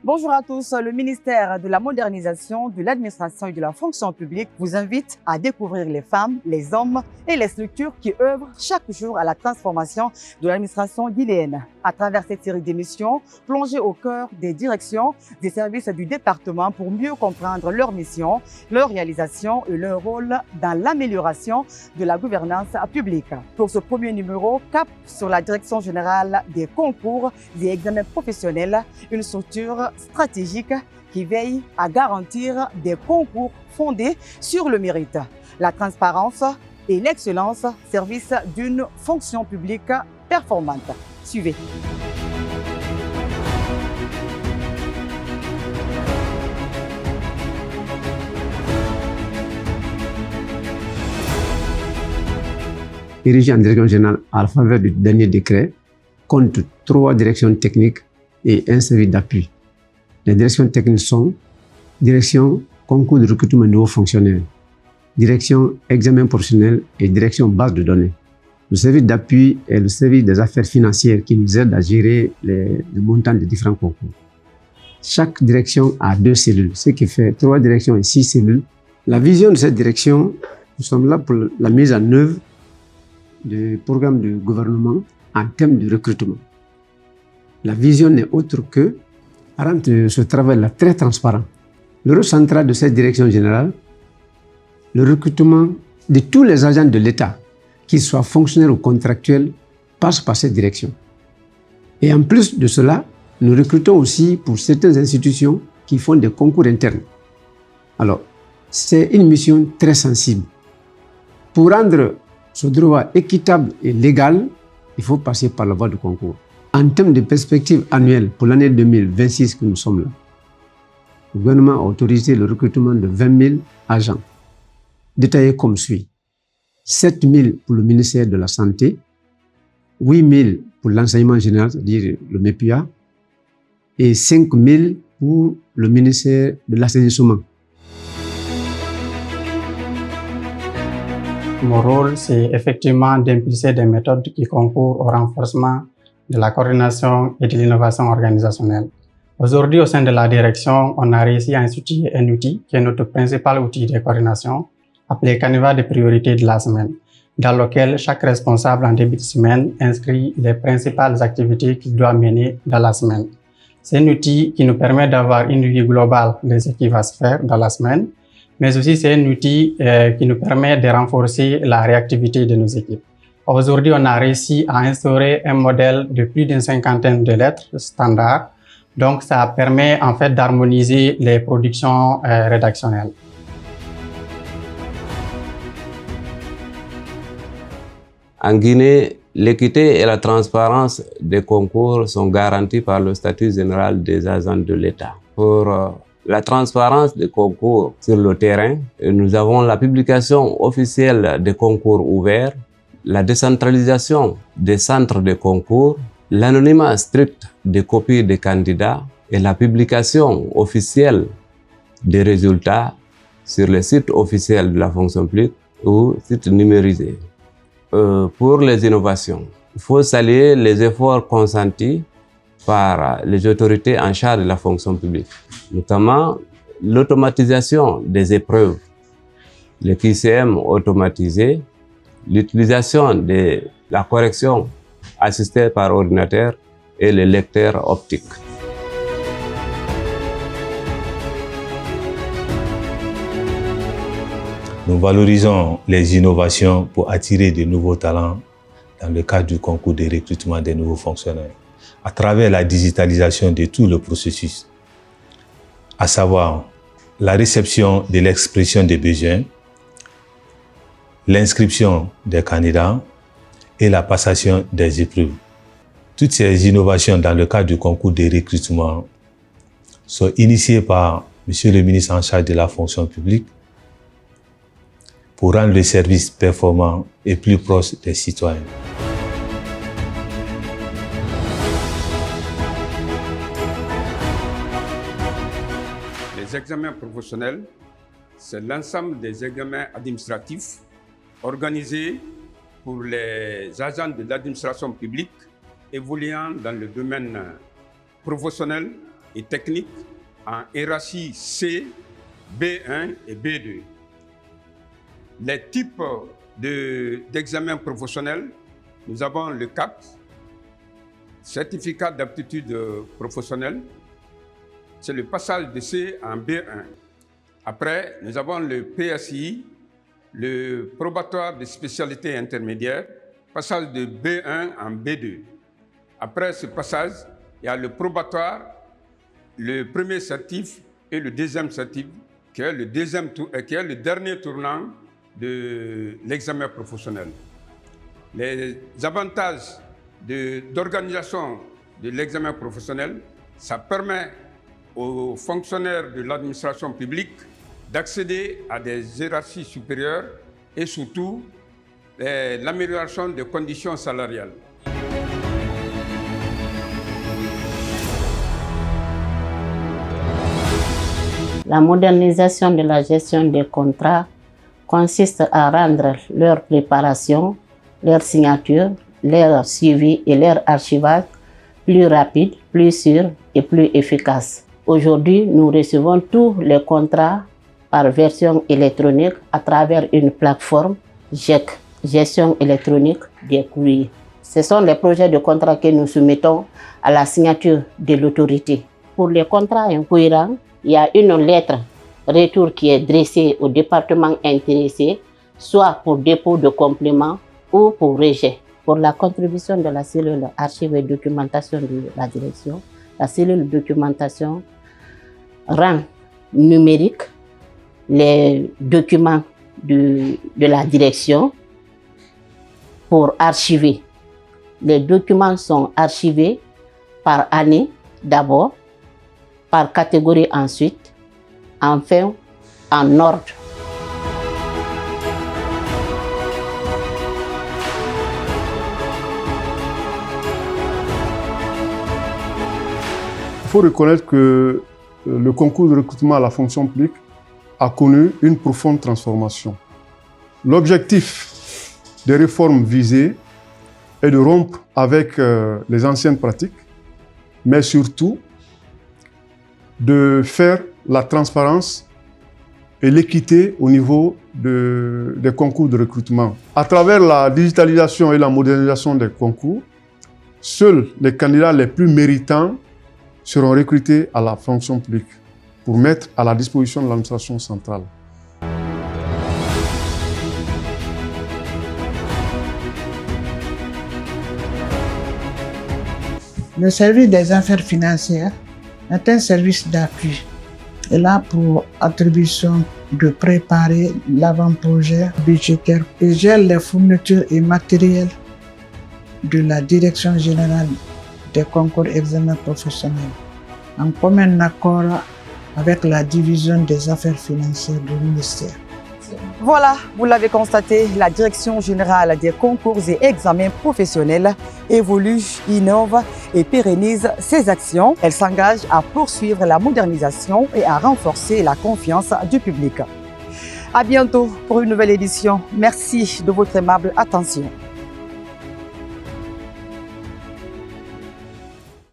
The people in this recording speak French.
Bonjour à tous. Le ministère de la Modernisation, de l'Administration et de la Fonction publique vous invite à découvrir les femmes, les hommes et les structures qui œuvrent chaque jour à la transformation de l'administration guinéenne. À travers cette série d'émissions, plongez au cœur des directions, des services du département pour mieux comprendre leur mission, leur réalisation et leur rôle dans l'amélioration de la gouvernance publique. Pour ce premier numéro, cap sur la Direction générale des concours et examens professionnels, une structure stratégique qui veille à garantir des concours fondés sur le mérite, la transparence et l'excellence, service d'une fonction publique performante. Suivez. Dirigé en direction générale à la faveur du dernier décret, compte 3 directions techniques et un service d'appui. Les directions techniques sont direction concours de recrutement de nouveaux fonctionnaires, direction examen professionnel et direction base de données. Le service d'appui est le service des affaires financières qui nous aide à gérer les montants des différents concours. Chaque direction a 2 cellules, ce qui fait 3 directions et 6 cellules. La vision de cette direction, nous sommes là pour la mise en œuvre du programme de gouvernement en termes de recrutement. La vision n'est autre que rendre ce travail-là très transparent. Le rôle central de cette direction générale, le recrutement de tous les agents de l'État, qu'ils soient fonctionnaires ou contractuels, passe par cette direction. Et en plus de cela, nous recrutons aussi pour certaines institutions qui font des concours internes. Alors, c'est une mission très sensible. Pour rendre ce droit équitable et légal, il faut passer par la voie du concours. En termes de perspective annuelle pour l'année 2026 que nous sommes là, le gouvernement a autorisé le recrutement de 20 000 agents, détaillés comme suit. 7 000 pour le ministère de la Santé, 8 000 pour l'enseignement général, c'est-à-dire le MEPUA, et 5 000 pour le ministère de l'Assainissement. Mon rôle, c'est effectivement d'impulser des méthodes qui concourent au renforcement de la coordination et de l'innovation organisationnelle. Aujourd'hui, au sein de la direction, on a réussi à instituer un outil qui est notre principal outil de coordination, appelé Canevas de priorité de la semaine, dans lequel chaque responsable en début de semaine inscrit les principales activités qu'il doit mener dans la semaine. C'est un outil qui nous permet d'avoir une vue globale de ce qui va se faire dans la semaine, mais aussi c'est un outil qui nous permet de renforcer la réactivité de nos équipes. Aujourd'hui, on a réussi à instaurer un modèle de plus d'une 50aine de lettres standards. Donc, ça permet en fait d'harmoniser les productions rédactionnelles. En Guinée, l'équité et la transparence des concours sont garanties par le statut général des agents de l'État. Pour la transparence des concours sur le terrain, nous avons la publication officielle des concours ouverts, la décentralisation des centres de concours, l'anonymat strict des copies des candidats et la publication officielle des résultats sur le site officiel de la fonction publique ou site numérisé. Pour les innovations, il faut saluer les efforts consentis par les autorités en charge de la fonction publique, notamment l'automatisation des épreuves, les QCM automatisés, l'utilisation de la correction assistée par ordinateur et les lecteurs optiques. Nous valorisons les innovations pour attirer de nouveaux talents dans le cadre du concours de recrutement des nouveaux fonctionnaires, à travers la digitalisation de tout le processus, à savoir la réception de l'expression des besoins, l'inscription des candidats et la passation des épreuves. Toutes ces innovations dans le cadre du concours de recrutement sont initiées par M. le ministre en charge de la fonction publique pour rendre le service performant et plus proche des citoyens. Les examens professionnels, c'est l'ensemble des examens administratifs organisés pour les agents de l'administration publique évoluant dans le domaine professionnel et techniques en hiérarchie C, B1 et B2. Les types d'examens professionnels, nous avons le CAP, certificat d'aptitude professionnelle, c'est le passage de C en B1. Après, nous avons le PSI, le probatoire de spécialité intermédiaire, passage de B1 en B2. Après ce passage, il y a le probatoire, le premier certif et le deuxième certif, qui est le dernier tournant de l'examen professionnel. Les avantages d'organisation de l'examen professionnel, ça permet aux fonctionnaires de l'administration publique d'accéder à des hiérarchies supérieures et surtout l'amélioration des conditions salariales. La modernisation de la gestion des contrats consiste à rendre leur préparation, leur signature, leur suivi et leur archivage plus rapide, plus sûr et plus efficace. Aujourd'hui, nous recevons tous les contrats par version électronique à travers une plateforme GEC, gestion électronique des courriers. Ce sont les projets de contrat que nous soumettons à la signature de l'autorité. Pour les contrats incohérents, il y a une lettre retour qui est dressée au département intéressé, soit pour dépôt de complément ou pour rejet. Pour la contribution de la cellule archives et documentation de la direction, la cellule documentation rend numérique les documents de la direction pour archiver. Les documents sont archivés par année d'abord, par catégorie ensuite, enfin en ordre. Il faut reconnaître que le concours de recrutement à la fonction publique a connu une profonde transformation. L'objectif des réformes visées est de rompre avec les anciennes pratiques, mais surtout de faire la transparence et l'équité au niveau des concours de recrutement. À travers la digitalisation et la modernisation des concours, seuls les candidats les plus méritants seront recrutés à la fonction publique pour mettre à la disposition de l'administration centrale. Le service des affaires financières est un service d'appui. Il a pour attribution de préparer l'avant-projet budgétaire et gère les fournitures et matériels de la Direction générale des concours examens professionnels, en commun accord avec la division des affaires financières du ministère. Voilà, vous l'avez constaté, la Direction générale des concours et examens professionnels évolue, innove et pérennise ses actions. Elle s'engage à poursuivre la modernisation et à renforcer la confiance du public. À bientôt pour une nouvelle édition. Merci de votre aimable attention.